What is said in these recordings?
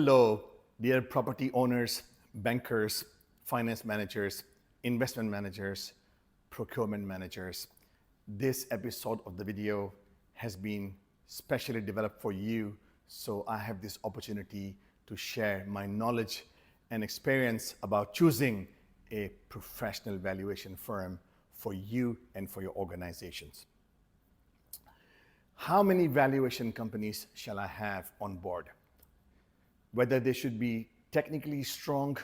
Hello, dear property owners, bankers, finance managers, investment managers, procurement managers. This episode of the video has been specially developed for you, so I have this opportunity to share my knowledge and experience about choosing a professional valuation firm for you and for your organizations. How many valuation companies shall I have on board? Whether they should be technically strong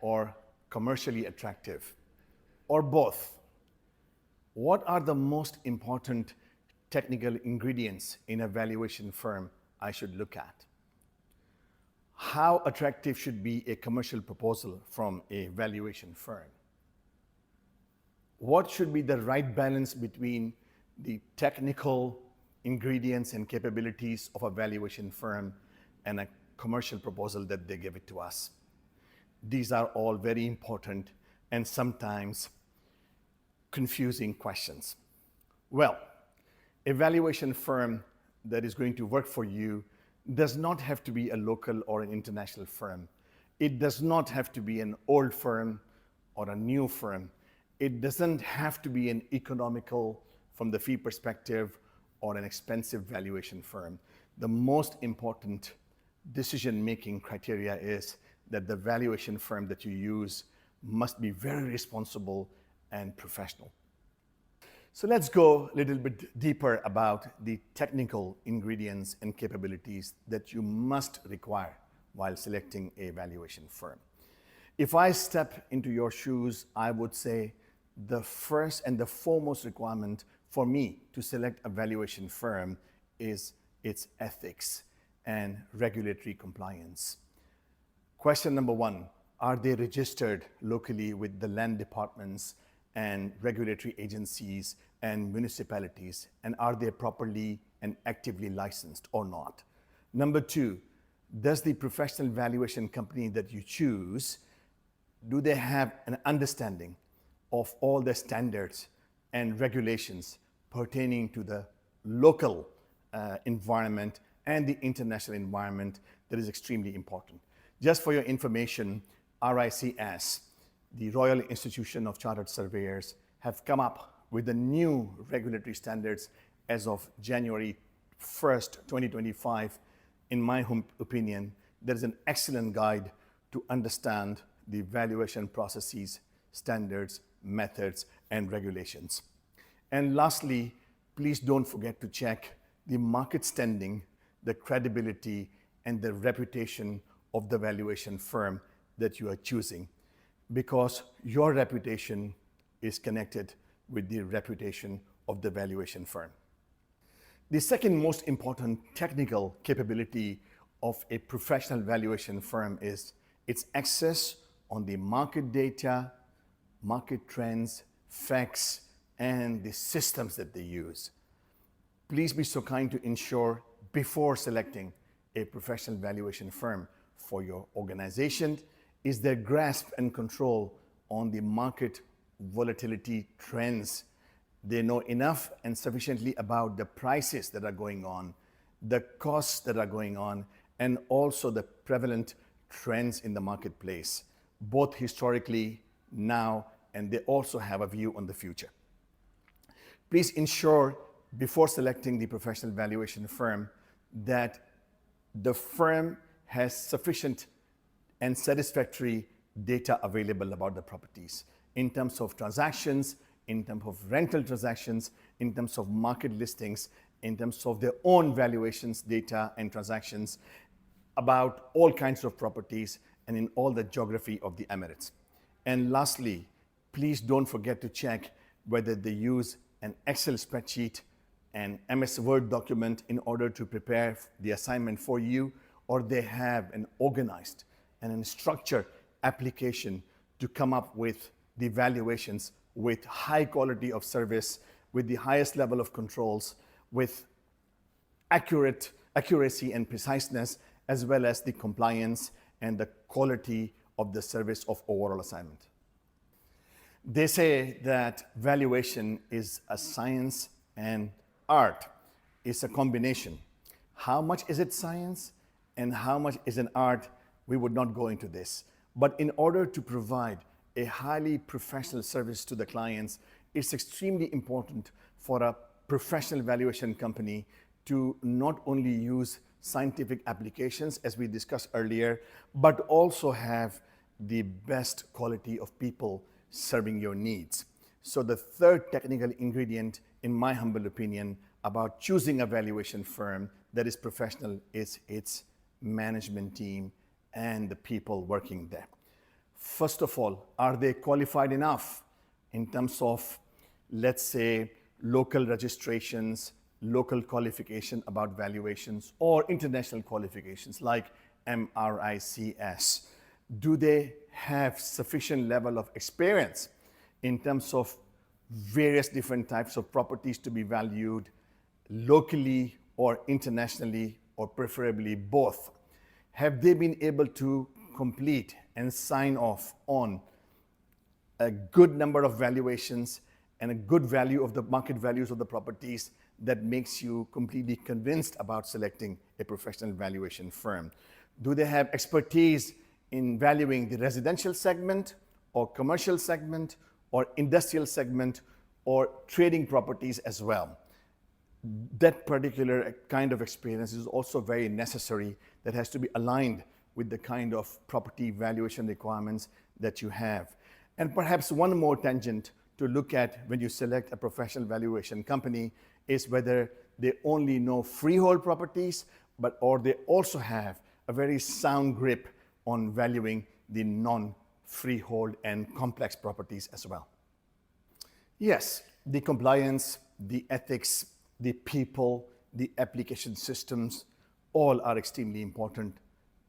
or commercially attractive, or both. What are the most important technical ingredients in a valuation firm I should look at? How attractive should be a commercial proposal from a valuation firm? What should be the right balance between the technical ingredients and capabilities of a valuation firm and a commercial proposal that they give it to us? These are all very important and sometimes confusing questions. Well, a valuation firm that is going to work for you does not have to be a local or an international firm. It does not have to be an old firm or a new firm. It doesn't have to be an economical, from the fee perspective, or an expensive valuation firm. The most important decision-making criteria is that the valuation firm that you use must be very responsible and professional. So let's go a little bit deeper about the technical ingredients and capabilities that you must require while selecting a valuation firm. If I step into your shoes, I would say the first and the foremost requirement for me to select a valuation firm is its ethics and regulatory compliance. Question number one, are they registered locally with the land departments and regulatory agencies and municipalities, and are they properly and actively licensed or not? Number two, does the professional valuation company that you choose, do they have an understanding of all the standards and regulations pertaining to the local environment and the international environment? That is extremely important. Just for your information, RICS, the Royal Institution of Chartered Surveyors, have come up with the new regulatory standards as of January 1st, 2025. In my opinion, there is an excellent guide to understand the valuation processes, standards, methods, and regulations. And lastly, please don't forget to check the market standing, the credibility, and the reputation of the valuation firm that you are choosing, because your reputation is connected with the reputation of the valuation firm. The second most important technical capability of a professional valuation firm is its access on the market data, market trends, facts, and the systems that they use. Please be so kind to ensure before selecting a professional valuation firm for your organization is their grasp and control on the market volatility trends. They know enough and sufficiently about the prices that are going on, the costs that are going on, and also the prevalent trends in the marketplace, both historically, now, and they also have a view on the future. Please ensure before selecting the professional valuation firm that the firm has sufficient and satisfactory data available about the properties in terms of transactions, in terms of rental transactions, in terms of market listings, in terms of their own valuations, data, and transactions about all kinds of properties and in all the geography of the Emirates. And lastly, please don't forget to check whether they use an Excel spreadsheet, an MS Word document in order to prepare the assignment for you, or they have an organized and a structured application to come up with the valuations with high quality of service, with the highest level of controls, with accuracy and preciseness, as well as the compliance and the quality of the service of overall assignment. They say that valuation is a science and art. It's a combination. How much is it science and how much is an art we would not go into this. But in order to provide a highly professional service to the clients, it's extremely important for a professional valuation company to not only use scientific applications, as we discussed earlier, but also have the best quality of people serving your needs. So the third technical ingredient, in my humble opinion, about choosing a valuation firm that is professional is its management team and the people working there. First of all, are they qualified enough in terms of, let's say, local registrations, local qualification about valuations, or international qualifications like MRICS? Do they have sufficient level of experience in terms of various different types of properties to be valued locally or internationally, or preferably both? Have they been able to complete and sign off on a good number of valuations and a good value of the market values of the properties that makes you completely convinced about selecting a professional valuation firm? Do they have expertise in valuing the residential segment or commercial segment or industrial segment or trading properties as well? That particular kind of experience is also very necessary, that has to be aligned with the kind of property valuation requirements that you have. And perhaps one more tangent to look at when you select a professional valuation company is whether they only know freehold properties, or they also have a very sound grip on valuing the non-freehold and complex properties as well. Yes, the compliance, the ethics, the people, the application systems, all are extremely important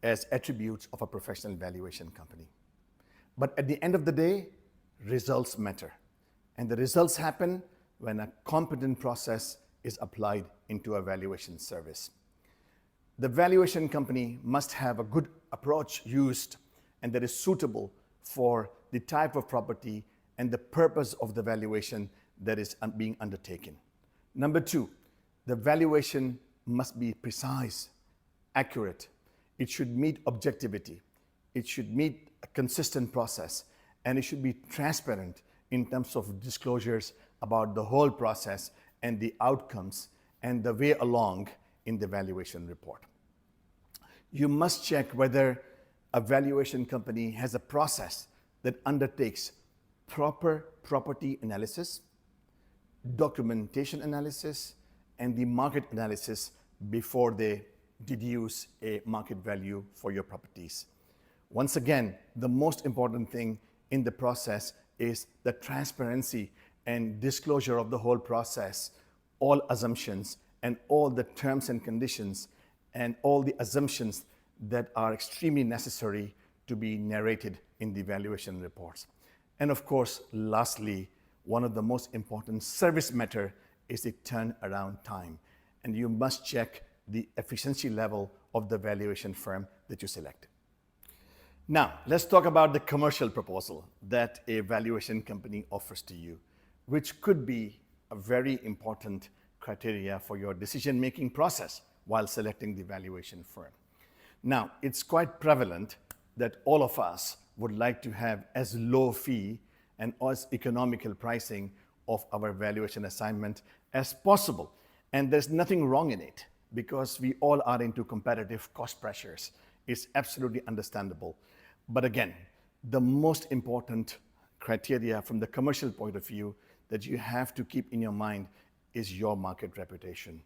as attributes of a professional valuation company. But at the end of the day, results matter. And the results happen when a competent process is applied into a valuation service. The valuation company must have a good approach used and that is suitable for the type of property and the purpose of the valuation that is being undertaken. Number two, the valuation must be precise, accurate. It should meet objectivity. It should meet a consistent process, and it should be transparent in terms of disclosures about the whole process and the outcomes and the way along in the valuation report. You must check whether a valuation company has a process that undertakes proper property analysis, documentation analysis, and the market analysis before they deduce a market value for your properties. Once again, the most important thing in the process is the transparency and disclosure of the whole process, all assumptions and all the terms and conditions and all the assumptions that are extremely necessary to be narrated in the valuation reports. And of course, lastly, one of the most important service matter is the turnaround time. And you must check the efficiency level of the valuation firm that you select. Now, let's talk about the commercial proposal that a valuation company offers to you, which could be a very important criteria for your decision-making process while selecting the valuation firm. Now, it's quite prevalent that all of us would like to have as low fee and as economical pricing of our valuation assignment as possible. And there's nothing wrong in it because we all are into competitive cost pressures. It's absolutely understandable. But again, the most important criteria from the commercial point of view that you have to keep in your mind is your market reputation.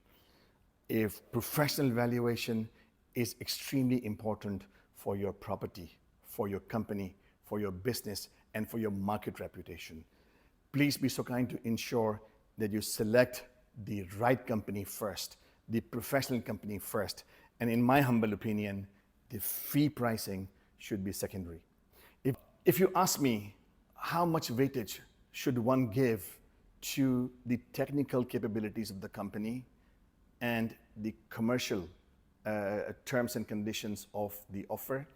If professional valuation is extremely important for your property, for your company, for your business, and for your market reputation, please be so kind to ensure that you select the right company first, the professional company first. And in my humble opinion, the fee pricing should be secondary. If you ask me how much weightage should one give to the technical capabilities of the company and the commercial terms and conditions of the offer,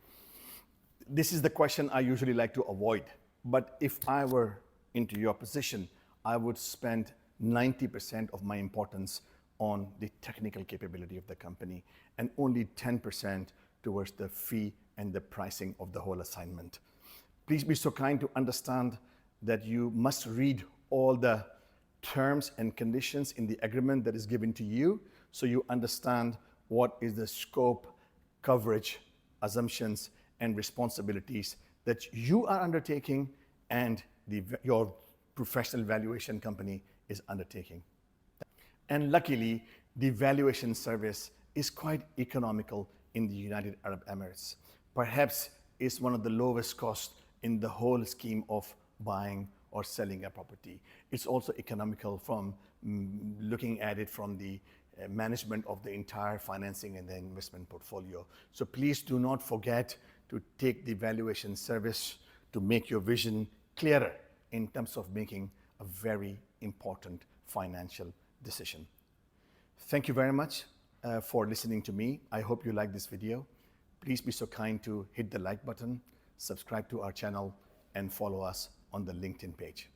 this is the question I usually like to avoid. But if I were into your position, I would spend 90% of my importance on the technical capability of the company and only 10% towards the fee and the pricing of the whole assignment. Please be so kind to understand that you must read all the terms and conditions in the agreement that is given to you, so you understand what is the scope, coverage, assumptions, and responsibilities that you are undertaking and your professional valuation company is undertaking. And luckily, the valuation service is quite economical in the United Arab Emirates. Perhaps it's one of the lowest costs in the whole scheme of buying or selling a property. It's also economical from looking at it from the management of the entire financing and the investment portfolio. So please do not forget to take the valuation service to make your vision clearer in terms of making a very important financial decision. Thank you very much for listening to me. I hope you like this video. Please be so kind to hit the like button, subscribe to our channel, and follow us on the LinkedIn page.